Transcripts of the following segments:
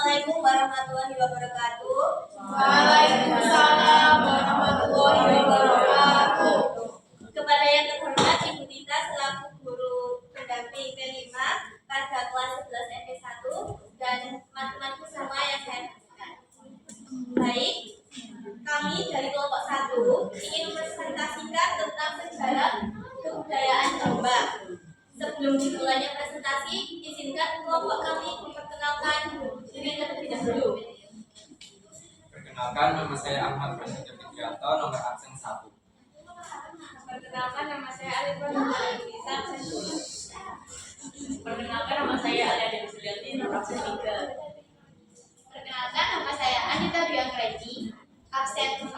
Assalamualaikum warahmatullahi wabarakatuh. Waalaikumsalam warahmatullahi wabarakatuh. Kepada yang terhormat Ibu Tita selaku guru pendamping kelima pada kelas 11 MP1 dan teman-temanku semua yang saya kasihkan. Baik, kami dari kelompok 1 ingin mempresentasikan tentang sejarah kebudayaan Jombang. Sebelum dimulainya presentasi, izinkan kelompok kami memperkenalkan diri terlebih dahulu. Perkenalkan, nama saya Ahmad Prasetyo Fitrianto, nomor absen 1. Perkenalkan, nama saya Alif Pranisa, absen 2. Perkenalkan, nama saya Alia Dewi Sulianti, nomor absen 3. Perkenalkan, nama saya Anita Dwi Anggreni, absen 4.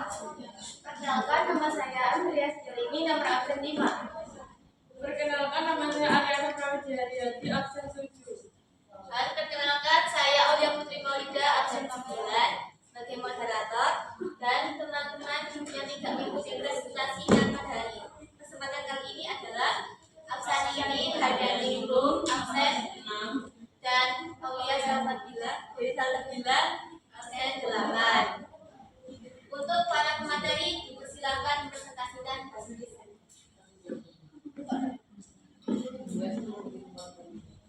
Perkenalkan, nama saya Andrea Stilini, nomor absen 5. Perkenalkan, nama saya Ariana Prawijayadi, absen 7. Dan perkenalkan, saya Aulia Putri Maulida, absen 9 sebagai moderator dan teman-teman yang tidak mengikuti presentasi dan pada hari kesempatan kali ini adalah Absanini Hardani Rum, absen 6 dan Aulia Salsabila Dewi Salsabila, absen 8. Untuk para pemateri, dipersilakan presentasikan hasil.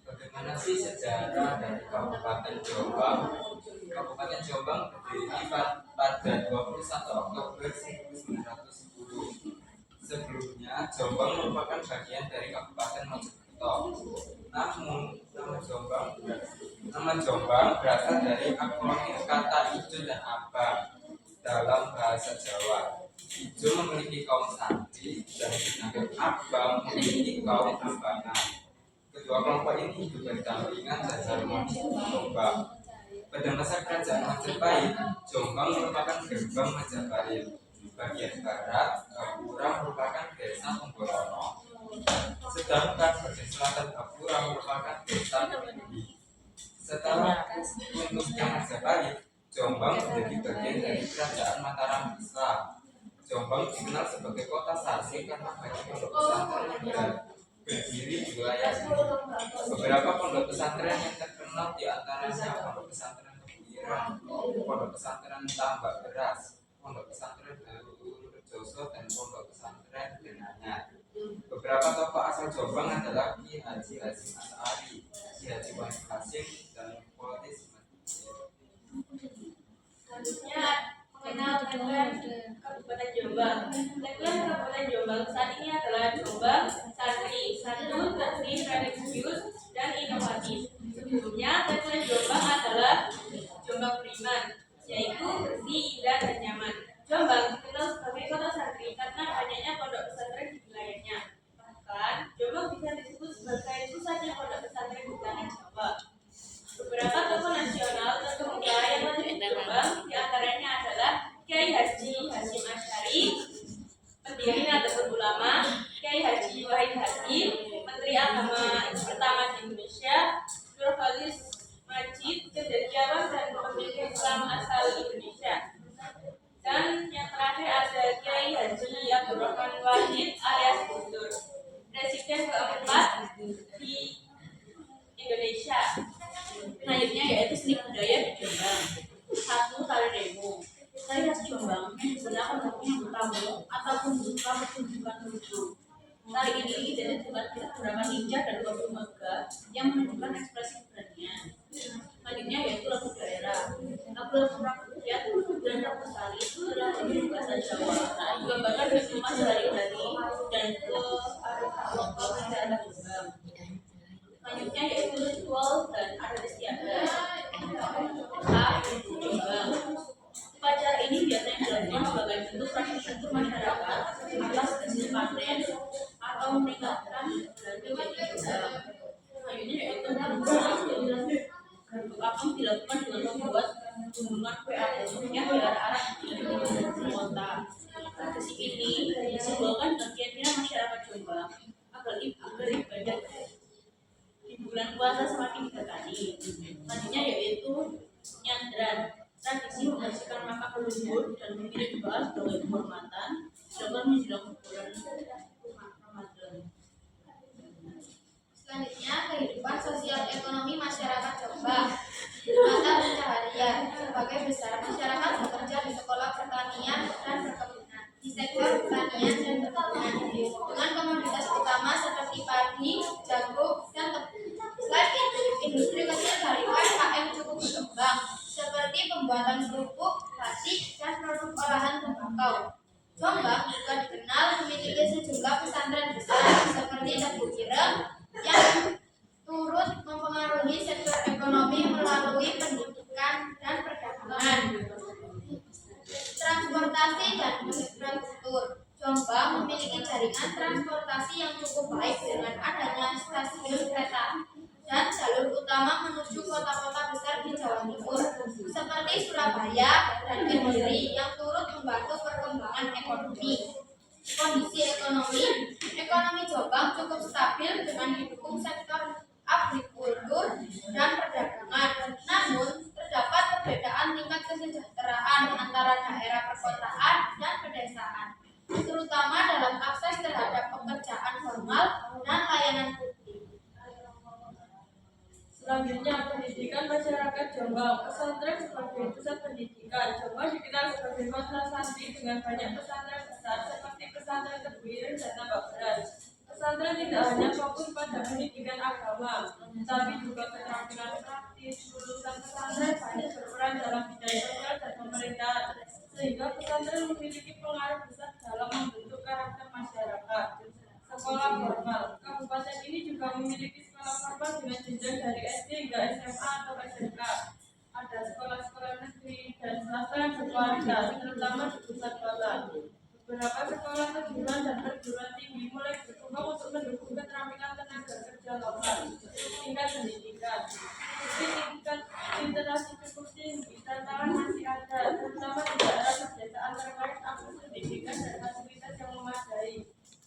Bagaimana sih sejarah dari Kabupaten Jombang? Kabupaten Jombang berdiri pada 21 Oktober 1910. Sebelumnya, Jombang merupakan bagian dari Kabupaten Mojokerto. Namun, nama Jombang berasal dari akronim kata ijo dan abang dalam bahasa Jawa. Ijo memiliki kaum santri dan sedangkan abang memiliki kaum abangan. Kedua kelompok ini hidup berdampingan dan harmonis di Jombang. Pada masa kerajaan Majapahit, Jombang merupakan gerbang Majapahit. Bagian barat, Gapura merupakan desa Tunggorono, sedangkan bagian selatan Gapura merupakan desa Kediri. Setelah runtuhnya Majapahit, Jombang menjadi bagian dari kerajaan Mataram Islam. Jombang dikenal sebagai kota Sasi karena banyak pondok pesantren yang berdiri di wilayah ini. Beberapa pondok pesantren yang terkenal diantaranya Pondok Pesantren Kebuiran, Pondok Pesantren Tambak Beras, Pondok Pesantren Darul Rejoso, dan Pondok Pesantren Denanyar. Beberapa tokoh asal Jombang adalah Ki Haji Hasyim Asy'ari, Ki Haji Wahid Hasyim, dan Polis Selanjutnya, mengenal tagline Kabupaten Jombang. Tagline Kabupaten Jombang saat ini adalah Jombang Santri, satu, tertib, religius, dan inovatif. Sebelumnya, tagline Jombang adalah Jombang Beriman, yaitu bersih, indah, dan nyaman. Jombang dikenal sebagai kota santri karena banyaknya pondok pesantren di wilayahnya. Bahkan, Jombang bisa disebut sebagai pusatnya pondok pesantren di tanah Jawa. Beberapa tokoh nasional terkemuka yang lahir di Jombang diantaranya adalah Kiai Haji Hasyim Asy'ari, pendiri Nahdlatul Ulama, Kiai Haji Wahid Hasyim, Menteri Agama pertama di Indonesia, Nurholis Majid, cendekiawan dan pemimpin Islam asal Indonesia. Dan yang terakhir ada Kiai Haji Abdurrahman Wahid alias Gus Dur, presiden keempat di Indonesia. Selanjutnya yaitu seni budaya di Jombang. 1. Tari Remo. Tari khas Jombang digunakan untuk menyambut tamu ataupun buka pertunjukan lucu. Tari ini identik dengan beberapa ninja dan kostum megah yang menunjukkan ekspresi keberanian. Selanjutnya yaitu lagu daerah. Lagu rakyat dan lagu sekali itu adalah lagu bahasa Jawa, menggambarkan kehidupan sehari-hari dan kearifan masyarakat Jombang. Selanjutnya yaitu ritual dan adat istiadat. Jombang. Upacara ini biasanya dilakukan sebagai bentuk rasa masyarakat atas hasil panen atau meningkatkan budaya Jombang. Selanjutnya yaitu garbuk apung dilakukan dengan membuat gunungan kue apung yang diarah-arah dari kota. Tradisi ini disimbolkan bagiannya masyarakat Jombang agar ibadah di bulan puasa semakin diberkati. Selanjutnya yaitu nyandran, tradisi membersihkan makam leluhur dan mengirim doa sebagai penghormatan dilakukan menjelang bulan Ramadan. Selanjutnya, kehidupan sosial ekonomi masyarakat Jombang. Mata pencaharian besar, masyarakat bekerja di sekolah pertanian dan perkebunan, di sektor pertanian dan perkebunan, dengan komoditas utama seperti padi, jagung, dan tebu. Selain itu, industri kecil dari UMKM cukup berkembang, seperti pembuatan kerupuk, batik, dan produk olahan tembakau. Jombang juga dikenal memiliki sejumlah pesantren besar, seperti Tebu Ireng, yang turut mempengaruhi sektor ekonomi melalui pendidikan dan perdagangan. Transportasi dan infrastruktur. Jombang memiliki jaringan transportasi yang cukup baik dengan adanya stasiun kereta dan jalur utama menuju kota-kota besar di Jawa Timur, seperti Surabaya dan Kediri yang turut membantu perkembangan ekonomi. Kondisi ekonomi Jombang cukup stabil dengan didukung sektor agrikultur dan perdagangan. Namun, terdapat perbedaan tingkat kesejahteraan antara daerah perkotaan dan pedesaan, terutama dalam akses terhadap pekerjaan formal dan layanan publik. Selanjutnya, pendidikan masyarakat Jombang. Pesantren sebagai pusat pendidikan. Jombang dikenal sebagai kota santri dengan banyak pesantren besar seperti pesantren Tebu Ireng dan Tambak Beras. Pesantren tidak hanya fokus pada pendidikan agama, tetapi juga keterampilan praktis. Lulusan pesantren banyak berperan dalam bidang sosial dan pemerintahan, sehingga pesantren memiliki pengaruh besar dalam membentuk karakter masyarakat. Sekolah formal. Kabupaten ini juga memiliki sekolah formal dengan jenjang dari SD hingga SMA atau SMK. Ada sekolah-sekolah negeri dan swasta yang berkualitas, terutama di pusat kota. Beberapa sekolah kejuruan dan perguruan tinggi mulai berkembang untuk mendukung keterampilan tenaga kerja lokal. Tingkat pendidikan. Meski tingkat literasi cukup tinggi, tantangan masih ada, terutama di daerah pedesaan terkait akses pendidikan dan fasilitas yang memadai.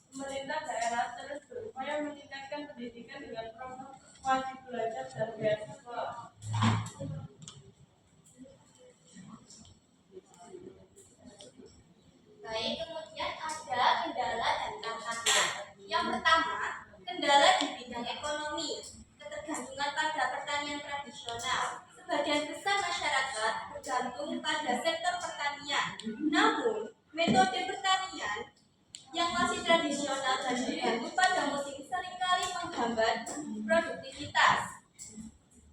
Pemerintah daerah terus berupaya meningkatkan pendidikan dengan program wajib belajar dan beasiswa. Baik, kemudian ada kendala dan tantangan. Yang pertama, kendala di bidang ekonomi, ketergantungan pada pertanian tradisional. Sebagian besar masyarakat bergantung pada sektor pertanian. Namun, metode pertanian yang masih tradisional dan bergantung pada musim seringkali menghambat produktivitas.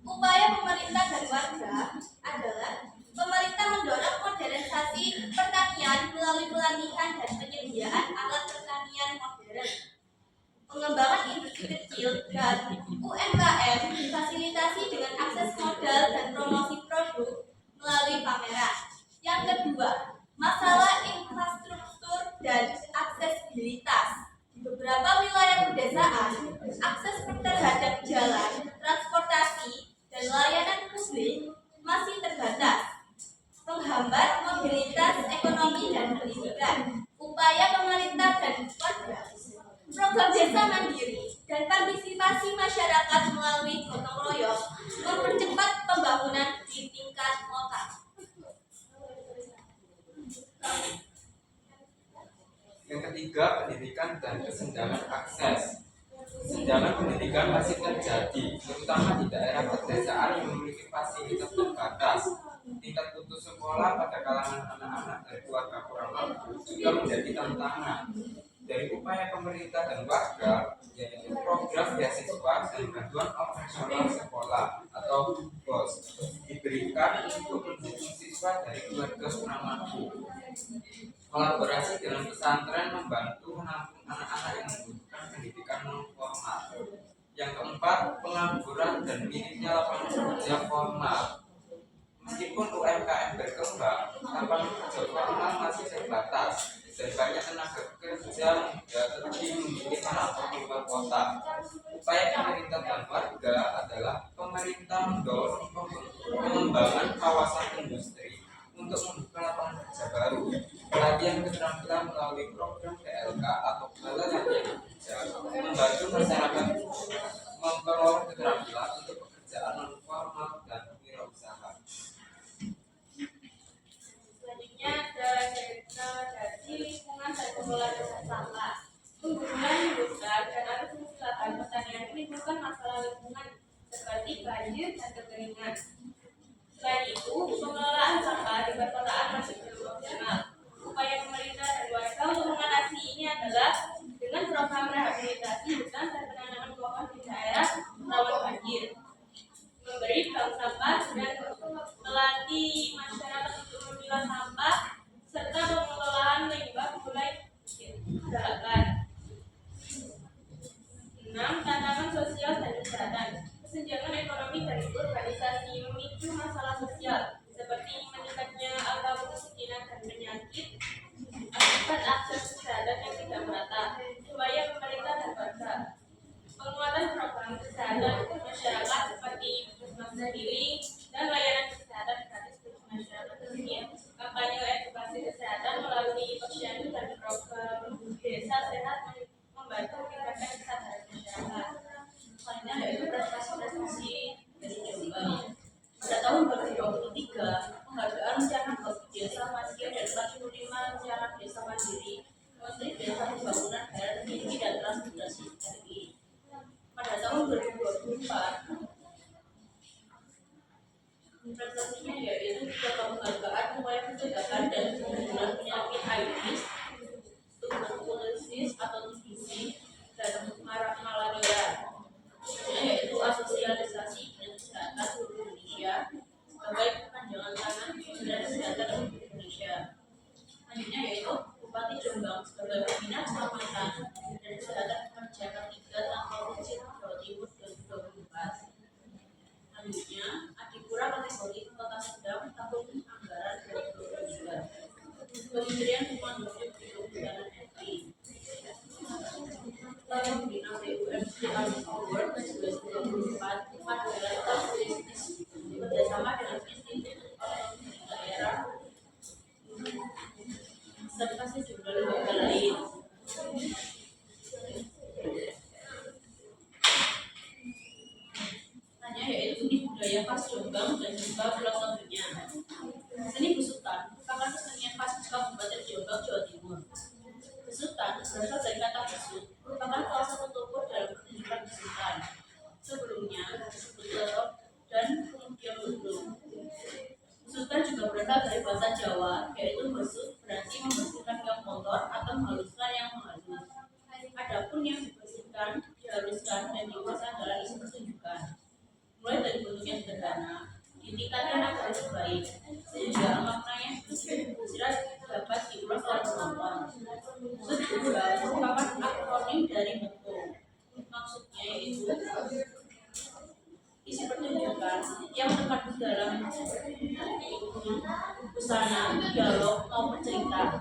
Upaya pemerintah dan warga adalah pemerintah mendorong modernisasi pertanian melalui pelatihan dan penyediaan alat pertanian modern. Pengembangan industri kecil dan UMKM difasilitasi dengan akses modal dan promosi produk melalui pameran. Yang kedua, masalah infrastruktur dan aksesibilitas. Di beberapa wilayah pedesaan, akses terhadap jalan, transportasi, dan layanan publik masih terbatas, menghambat mobilitas ekonomi dan pendidikan. Upaya pemerintah dan warga, program desa mandiri, dan partisipasi masyarakat melalui gotong royong mempercepat pembangunan di tingkat lokal. Yang ketiga, pendidikan dan kesenjangan akses. Kesenjangan pendidikan masih terjadi, terutama di daerah pedesaan yang memiliki fasilitas terbatas. Tingkat putus sekolah pada kalangan anak-anak dari keluarga kurang mampu juga menjadi tantangan. Dari upaya pemerintah dan warga, yaitu program beasiswa dan bantuan operasional sekolah atau BOS diberikan untuk mendukung siswa dari keluarga kurang mampu. Kolaborasi dengan pesantren membantu menampung anak-anak yang membutuhkan pendidikan non formal. Yang keempat, pengangguran dan minimnya lapangan kerja formal. Meskipun UMKM berkembang, lapangan kerja formal masih terbatas dan banyak tenaga kerja muda lebih memilih merantau keluar kota. Upaya pemerintah dan warga adalah pemerintah mendorong pengembangan kawasan industri untuk membuka lapangan kerja baru, pelatihan keterampilan melalui program PLK atau balai latihan kerja, membantu masyarakat memperoleh keterampilan untuk pekerjaan non formal dan wirausaha. Selanjutnya ada degradasi lingkungan dan pengelolaan dasar sampah. Penggunaan hutan dan arus fungsi lahan pertanian menimbulkan masalah lingkungan seperti banjir dan kekeringan. Selain itu, pengelolaan sampah dan melatih masyarakat untuk memilah sampah serta pengelolaan limbah mulai dikerjakan. 6. Tantangan sosial dan kesehatan. Kesenjangan ekonomi dan urbanisasi memicu masalah sosial seperti meningkatnya angka kemiskinan dan penyakit akibat akses kesehatan yang tidak merata. Upaya pemerintah dan bangsa. Penguatan program kesehatan untuk masyarakat seperti puskesmas mandiri dan layanan kesehatan gratis bagi masyarakat miskin. Kampanye edukasi kesehatan melalui posyandu dan program desa sehat membantu meningkatkan kesadaran masyarakat. Selanjutnya yaitu prestasi-prestasi dari Jombang. Pada tahun 2023, penghargaan Canak Bagi Desa Masia dan 45 Canak Desa Mandiri Menteri Desa Pembangunan Daerah Tinggi dan Transmigrasi RI. Pada tahun 2024, prestasinya yaitu penghargaan upaya pencegahan dan penanggulangan penyakit AIDS, tuberkulosis atau TBC, dan malaria, yaitu asosialisasi dan kesehatan seluruh Indonesia sebagai kepanjangan tangan dan kesehatan seluruh Indonesia. Selanjutnya yaitu Bupati Jombang sebagai pembina keselamatan dan kesehatan masyarakat 3 tanggal 7 Jawa Timur 2024. Selanjutnya Adipura kategori Kota Sedang tahun anggaran 2022. Kementerian Lingkungan Hidup Kehutanan RI. Tahun pembina BUMD Award 2024 adalah tahun bisnis bekerjasama dengan institut otonomi daerah serta sejumlah lembaga lain. Yaitu seni budaya khas Jombang dan juga filosofinya. Seni besutan merupakan kesenian khas Kabupaten Jombang, Jawa Timur. Besutan berasal dari kata besut, merupakan salah satu tokoh dalam pertunjukan besutan. Sebelumnya disebut lorok dan kemudian ludruk. Besutan juga berasal dari bahasa Jawa, yaitu besut berarti membersihkan yang kotor atau menghaluskan yang halus. Adapun yang dibersihkan, dihaluskan dan diolah adalah isi pertunjukan. Mulai dari bentuknya sederhana, ditingkatkan agar baik, sehingga maknanya jelas dapat diulas oleh penonton. Besut juga merupakan akronim dari betul. Maksudnya yaitu isi pertunjukan yang terkandung dalam busana, dialog maupun cerita.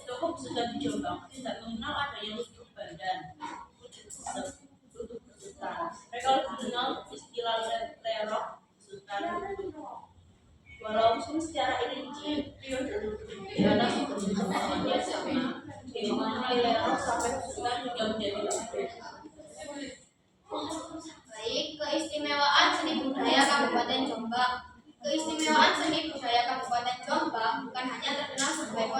Tokoh besutan di Jombang tidak mengenal adanya ludruk badan, ludruk besutan. Mereka mengenal istilah lerok besutan. Walaupun secara rinci di atas bentuknya sama, mengenai lerok sampai besutan juga menjadi lebih. Baik, keistimewaan seni budaya Kabupaten Jombang. Keistimewaan seni budaya Kabupaten Jombang bukan hanya terkenal sebagai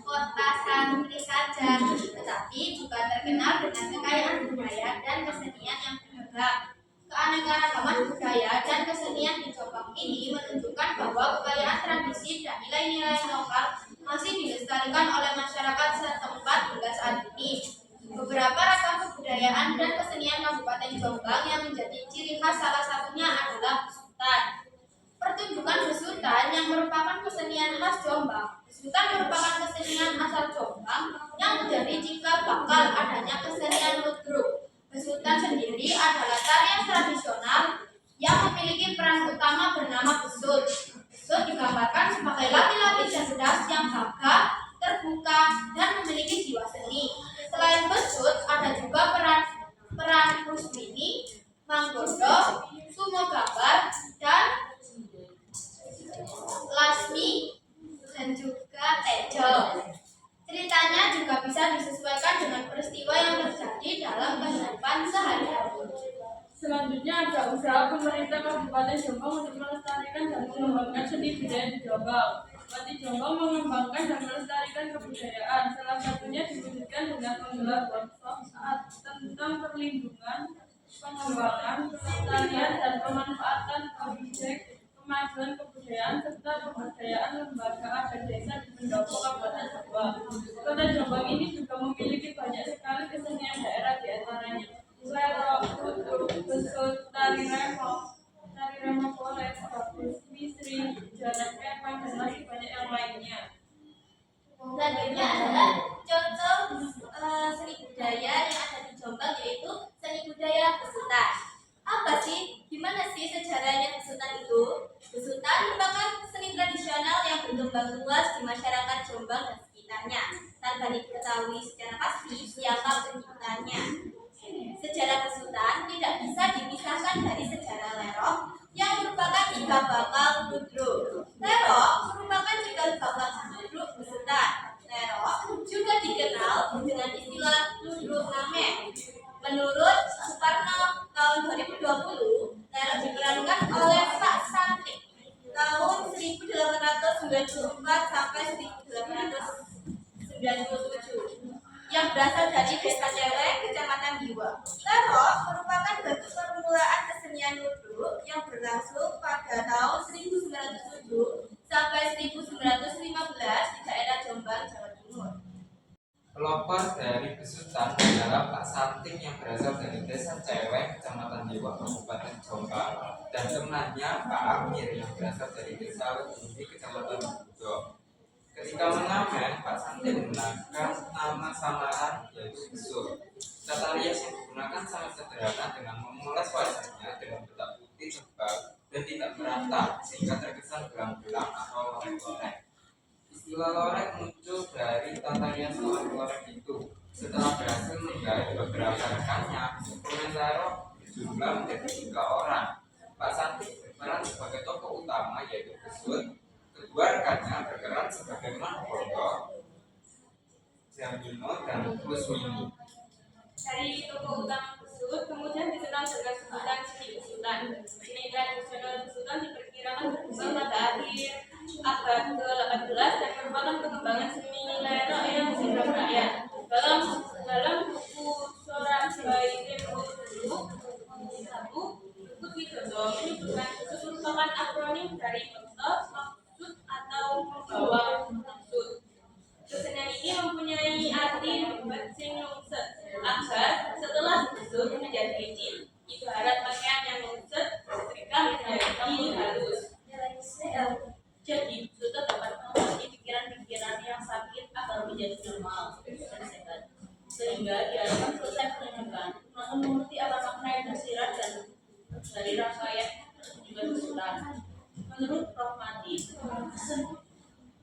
kota santri saja, tetapi juga terkenal dengan kekayaan budaya dan kesenian yang beragam. Keanekaragaman budaya dan kesenian di Jombang ini menunjukkan bahwa kekayaan tradisi dan nilai-nilai lokal masih dilestarikan oleh masyarakat setempat hingga saat ini. Beberapa ragam kebudayaan dan kesenian Kabupaten Jombang yang menjadi ciri khas salah satunya adalah besutan. Pertunjukan besutan yang merupakan kesenian khas Jombang. Besutan merupakan kesenian asal Jombang yang menjadi cikal bakal adanya kesenian ludruk. Besutan sendiri adalah tarian tradisional yang memiliki peran utama bernama besut. Besut digambarkan sebagai laki-laki cerdas yang gagah, terbuka, dan memiliki jiwa seni. Selain besut, ada juga peran Rusmini, Manggondo, Sumo Gambar, dan Lasmi, dan juga Tejo. Ceritanya juga bisa disesuaikan dengan peristiwa yang terjadi dalam kehidupan sehari-hari. Selanjutnya ada usaha pemerintah Kabupaten Jombang untuk melestarikan dan mengembangkan seni budaya di Jombang. Bupati Jombang mengembangkan dan melestarikan kebudayaan. Salah satunya diwujudkan dengan menggelar workshop tentang perlindungan, pengembangan, pelestarian dan pemanfaatan objek kemajuan kebudayaan serta pemberdayaan lembaga adat desa di pendopo Kabupaten Jombang. Kota Jombang ini juga memiliki banyak sekali kesenian daerah, di antaranya lerok, ludruk, besut, tari remo, polek, mengembang luas di masyarakat Jombang dan sekitarnya tanpa diketahui secara pasti siapa penciptanya. Sejarah besutan tidak bisa dipisahkan dari sejarah lerok yang merupakan cikal bakal ludruk. Lerok merupakan cikal bakal ludruk besutan. Lerok juga dikenal dengan istilah ludruk ngamen. Menurut Suparno tahun 2020, lerok diperankan oleh Pak Santik tahun 1894 sampai 1897 yang berasal dari Desa Cewek, Kecamatan Giwa. Lerok merupakan bentuk permulaan kesenian ludruk yang berlangsung pada tahun 1907 sampai 1915 di daerah Jombang, Jawa Timur. Pelopor dari besutan adalah Pak Santing yang berasal dari Desa Cewek, Kecamatan Dewa, Kabupaten Jombang, dan temannya Pak Amir yang berasal dari Desa Lemudi, Kecamatan Budo. Ketika mengamen, Pak Santing menggunakan nama samaran yaitu besut. Tata rias yang digunakan sangat sederhana dengan memoles wajahnya dengan bentak putih tebal dan tidak merata sehingga terkesan belang-belang atau lorek-lorek. Istilah lorek muncul dari tata rias lorek itu. Setelah berhasil menggait beberapa rekannya, pemain lerok berjumlah menjadi 3 orang. Pak Santik berperan sebagai tokoh utama yaitu besut. Kedua rekannya berperan sebagai Mahbondo, Jamino, dan Kusmini. Dari tokoh utama besut kemudian dikenal dengan sebutan seni besutan. Seni tradisional besutan diperkirakan berkembang pada akhir abad ke-18 dan merupakan pengembangan seni lerok yang sudah beraya. Dalam buku Sorabaite Ludruk buku Widodo menyebutkan besut merupakan akronim dari bentuk, maksud atau membawa maksud. Kesenian ini mempunyai arti sing lungset agar setelah besut menjadi licin, ibarat pakaian yang lungset setrika menjadi halus. Jadi besut dapat mengobati pikiran-pikiran yang sakit agar menjadi normal dan sehat, sehingga diharapkan selesai pendidikan mengerti apa makna yang tersirat dan dari rangkaian juga besutan. Menurut Prof. Mati,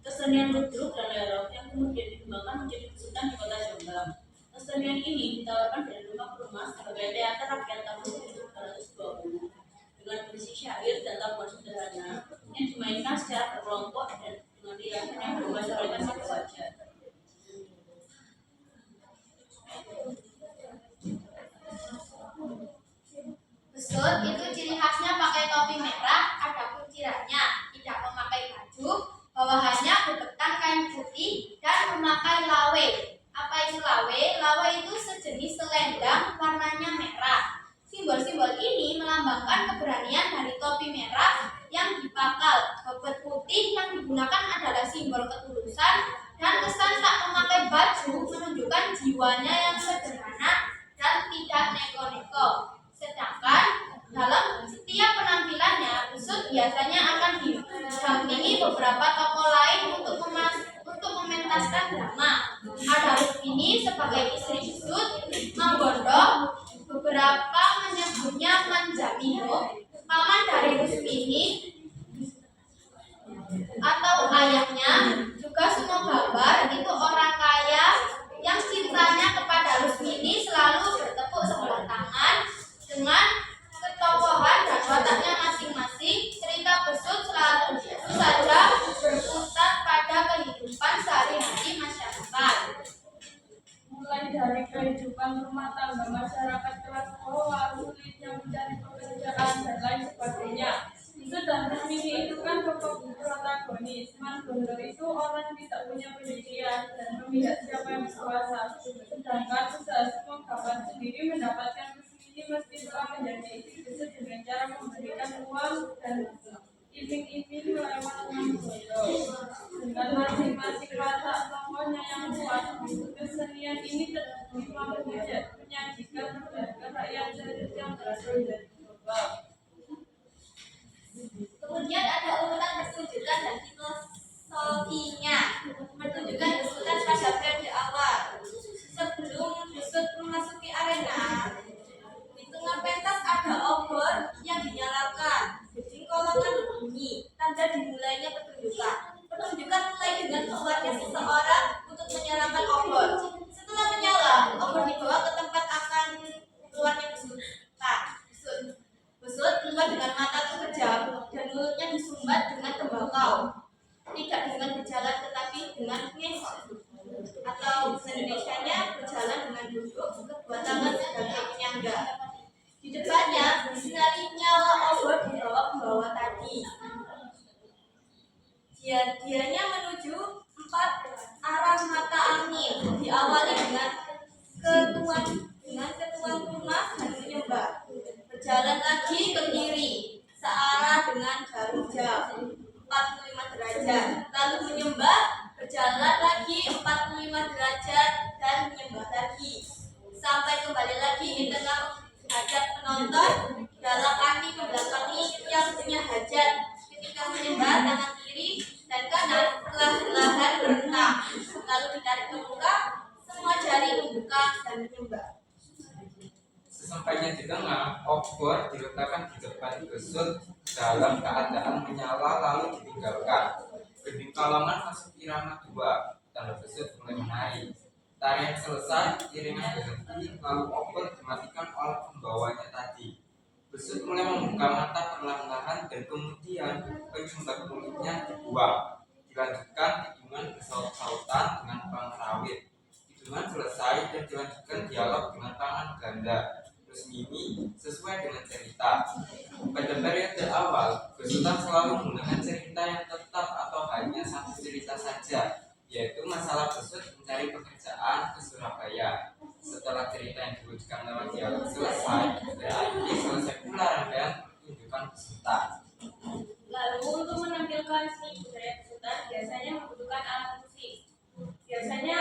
kesenian ludruk dan lerok yang kemudian dikembangkan menjadi besutan di kota Jombang. Kesenian ini ditawarkan dari rumah ke rumah sebagai teater rakyat tahun 1920 dengan berisi syair dan tabuhan sederhana yang dimainkan secara berkelompok dan dengan riasan yang berbahasa orientasi wajar. Besut itu ciri khasnya pakai topi merah, ada kuncirannya, tidak memakai baju, bawahannya berbetan kain putih, dan memakai lawe. Apa itu lawe? Lawe itu sejenis selendang warnanya merah. Simbol-simbol ini melambangkan keberanian dari topi merah yang dipakal. Bobot putih yang digunakan adalah simbol ketulusan, dan kesan tak memakai baju menunjukkan jiwanya yang sederhana dan tidak neko-neko. Sedangkan dalam setiap penampilannya, besut biasanya akan didampingi beberapa tokoh lain untuk mementaskan drama. Ada Rusmini sebagai istri besut, Mahbondo, beberapa menyebutnya Manjamino, paman dari Rusmini atau ayahnya, juga Sumogabar itu orang kaya yang cintanya kepada Rusmini selalu bertepuk sebelah tangan. Dengan ketokohan dan wataknya masing-masing, cerita besut selalu saja berputar pada kehidupan sehari-hari masyarakat. Mulai dari kehidupan rumah tangga masyarakat kelas bawah, sulitnya mencari pekerjaan dan lain sebagainya. Besut dan Rusmini itu kan tokoh protagonis. Mahbondo itu orang yang tidak punya pendidikan dan memihak siapa yang berkuasa. Sedangkan usaha Sumogabar sendiri mendapatkan ini mesti telah menjadi istri besut dengan cara memberikan uang dan iming-iming lewat Mahbondo. Dengan masing-masing watak tokohnya yang kuat, kesenian ini terbukti mampu menyajikan berbagai rakyat yang berasal dari Jombang. Kemudian ada urutan pertunjukan dan filosofinya. Pertunjukan besutan pada periode awal. Sebelum besut memasuki arena, di tengah pentas ada obor yang dinyalakan. Jengkolongan berbunyi, tanda dimulainya pertunjukan. Pertunjukan mulai dengan keluarnya seseorang untuk menyalakan obor. Setelah menyala, obor dibawa ke tempat akan keluarnya busut. Busut keluar dengan mata terpejam dan mulutnya disumbat dengan tembakau. Tidak dengan berjalan tetapi dengan ngis, atau Indonesianya berjalan dengan duduk, kedua tangan sebagai penyangga. Di depannya bersinari nyala obor dibawa ke bawah tadi. Dianya menuju 4 arah mata angin, diawali dengan ketuan rumah dan menyembah. Berjalan lagi ke kiri, searah dengan jarum jam 45 derajat, lalu menyembah, berjalan lagi 45 derajat dan menyembah lagi, sampai kembali lagi di tengah hajat penonton. Dalam arti membelakangi yang punya hajat ketika menyembah tangan kiri dan kanan perlahan-lahan berentang, lalu ditarik ke muka, semua jari membuka dan menyembah. Sesampainya di tengah, obor diletakkan di depan besut dalam keadaan menyala lalu ditinggalkan. Gending kalongan masuk irama 2, tanda besut mulai menari. Tarian selesai, iringan berhenti, lalu obor dimatikan oleh pembawanya tadi. Besut mulai membuka mata perlahan-lahan dan kemudian penyumbat mulutnya dibuang. Dilanjutkan hitungan bersaut-sautan dengan pengrawit. Hitungan selesai dan dilanjutkan dialog dengan tangan ganda. Mimi sesuai dengan cerita. Pada periode awal, besutan selalu menggunakan cerita yang tetap atau hanya satu cerita saja, yaitu masalah besut mencari pekerjaan ke Surabaya. Setelah cerita yang diwujudkan lewat dialog selesai, berarti selesai pula rangkaian pertunjukan besutan. Lalu untuk menampilkan seni budaya besutan biasanya membutuhkan alat musik. Biasanya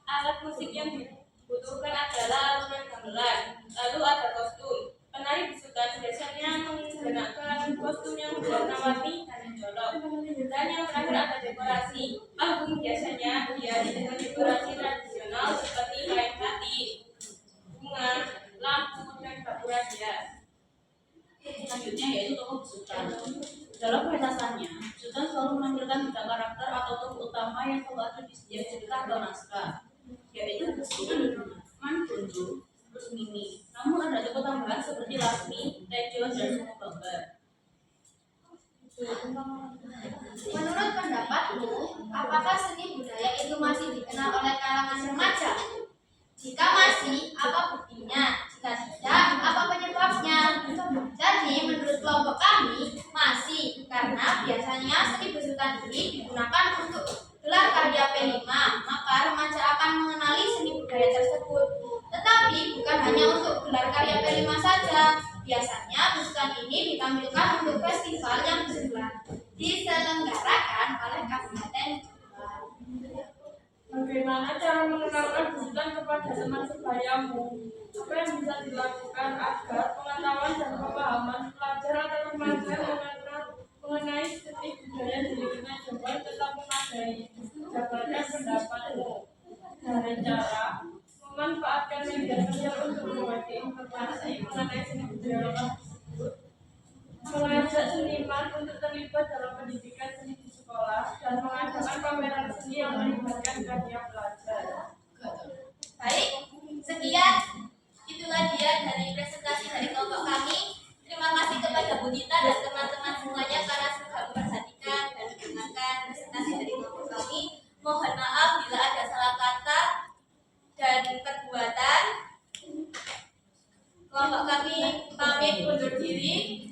alat musik yang dibutuhkan adalah alunan gamelan. Lalu ada kostum. Penari besutan biasanya menggunakan kostum yang berwarna-warni dan mencolok. Dan yang terakhir ada dekorasi. Panggung biasanya dihiasi dengan dekorasi tradisional seperti kain batik, bunga, lampu, dan gapura hias. Selanjutnya yaitu tokoh besutan. Dalam pementasannya, besutan selalu menampilkan 3 karakter atau tokoh utama yang selalu ada di setiap cerita atau naskah, yaitu Besutan, Kunju, terus Mimi. Namun ada tokoh tambahan seperti Lasmi, Tejo, dan Sumo Bambar. Menurut pendapatmu, apakah seni budaya itu masih dikenal oleh kalangan remaja? Jika masih, apa buktinya? Jika tidak, apa penyebabnya? Jadi, menurut kelompok kami, masih, karena biasanya seni besutan ini digunakan untuk gelar karya P5, maka remaja akan mengenali seni budaya tersebut. Tetapi bukan hanya untuk gelar karya P5 saja. Biasanya besutan ini ditampilkan untuk festival yang diselenggarakan oleh Kabupaten Jombang. Bagaimana cara mengenalkan besutan kepada teman sebayamu? Apa yang bisa dilakukan agar pengetahuan dan pemahaman pelajar atau remaja mengenai seni budaya di lingkungan Jombang tetap memadai? Jabarkan pendapatmu. Dari cara memanfaatkan media sosial untuk membagi informasi mengenai seni budaya lokal tersebut, mengajak seniman untuk terlibat dalam pendidikan seni di sekolah, dan mengadakan pameran seni yang melibatkan karya pelajar. Baik, sekian. Itulah dia dari presentasi dari kelompok kami. Terima kasih kepada Bu Dita dan teman-teman semuanya karena sudah memperhatikan dan mendengarkan presentasi dari kelompok kami. Mohon maaf bila ada salah kata dan perbuatan. Kelompok kami pamit undur diri.